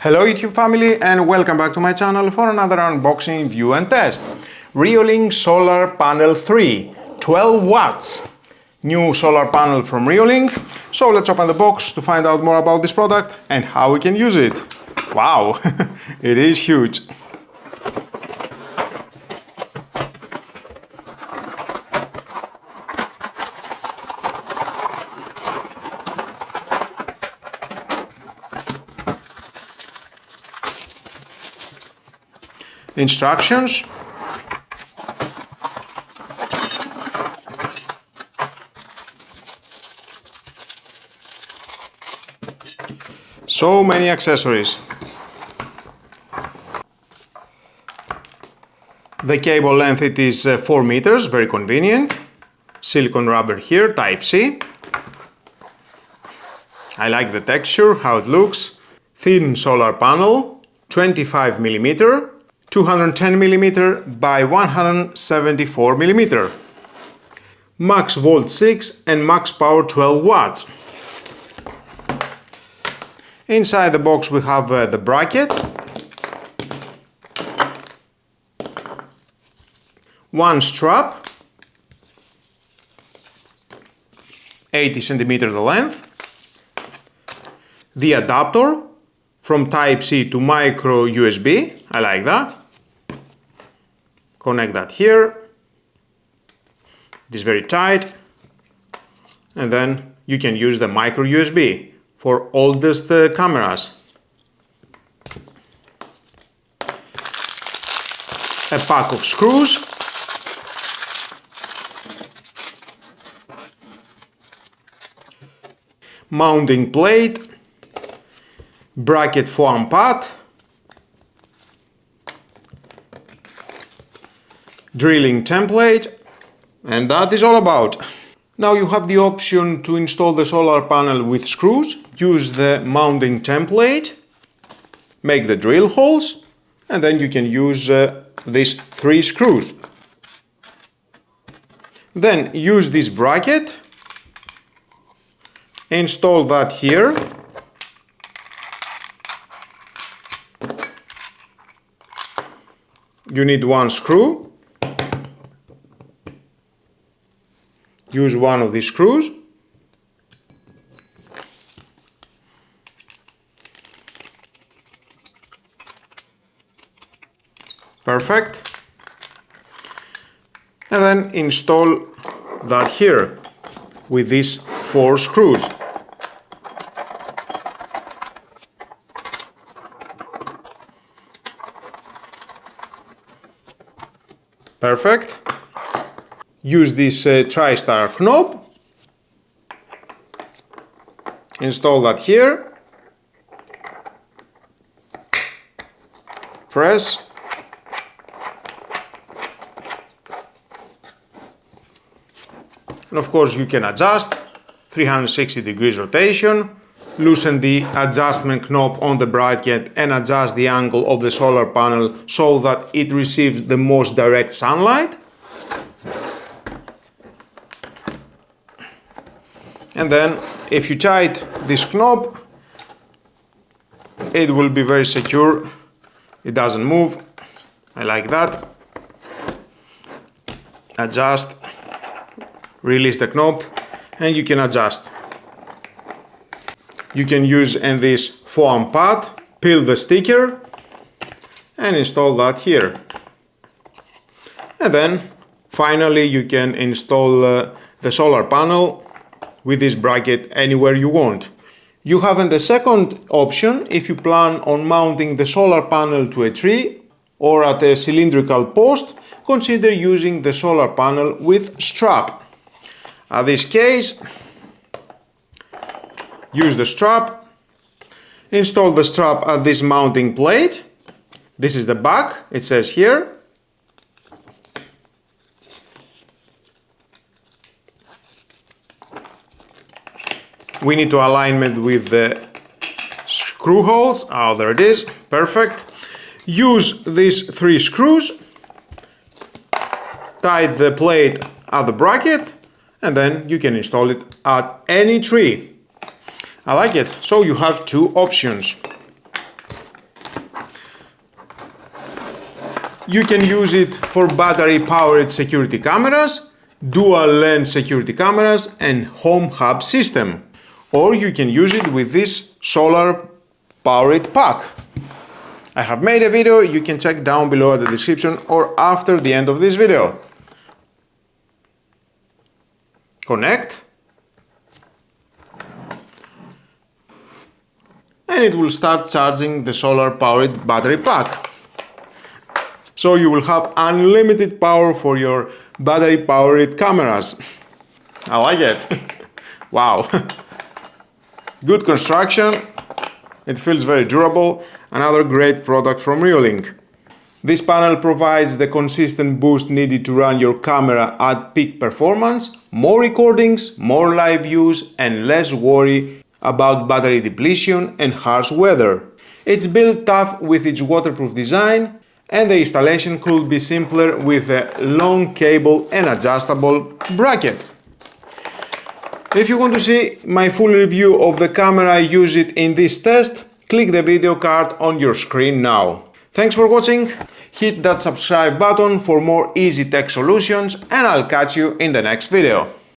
Hello YouTube family and welcome back to my channel for another unboxing, view and test. Reolink Solar Panel 3, 12 watts. New solar panel from Reolink. So let's open the box to find out more about this product and how we can use it. Wow, it is huge. Instructions. So many accessories. The cable length it is 4 meters, very convenient. Silicone rubber here, type C. I like the texture, how it looks. Thin solar panel, 25 millimeter. 210 millimeter by 174 millimeter. Max volt 6 and max power 12 watts. Inside the box we have the bracket, one strap, 80 centimeter the length, the adapter from type C to micro USB, I like that. Connect that here. It is very tight. And then you can use the micro USB for oldest cameras. A pack of screws. Mounting plate. Bracket foam pad. Drilling template, and that is all about. Now you have the option to install the solar panel with screws, use the mounting template, make the drill holes, and then you can use these 3 screws. Then use this bracket, install that here. You need 1 screw. Use one of these screws. Perfect. And then install that here with these 4 screws. Perfect. Use this tri-star knob, install that here, press, and of course you can adjust, 360 degrees rotation, loosen the adjustment knob on the bracket and adjust the angle of the solar panel so that it receives the most direct sunlight. And then if you tighten this knob, it will be very secure. It doesn't move. I like that. Adjust, release the knob, and you can adjust. You can use in this foam pad, peel the sticker and install that here. And then finally you can install the solar panel with this bracket anywhere you want. You have the second option if you plan on mounting the solar panel to a tree or at a cylindrical post. Consider using the solar panel with strap. In this case, use the strap, install the strap at this mounting plate. This is the back, it says here. We need to alignment with the screw holes. Oh, there it is. Perfect. Use these 3 screws. Tighten the plate at the bracket and then you can install it at any tree. I like it. So you have two options. You can use it for battery-powered security cameras, dual-lens security cameras, and home hub system. Or you can use it with this solar-powered pack. I have made a video, you can check down below at the description or after the end of this video. Connect. And it will start charging the solar-powered battery pack. So you will have unlimited power for your battery-powered cameras. I like it. Wow. Good construction. It feels very durable. Another great product from Reolink. This panel provides the consistent boost needed to run your camera at peak performance, more recordings, more live views, and less worry about battery depletion and harsh weather. It's built tough with its waterproof design, and the installation could be simpler with a long cable and adjustable bracket. If you want to see my full review of the camera I use it in this test, click the video card on your screen now. Thanks for watching, hit that subscribe button for more easy tech solutions, and I'll catch you in the next video.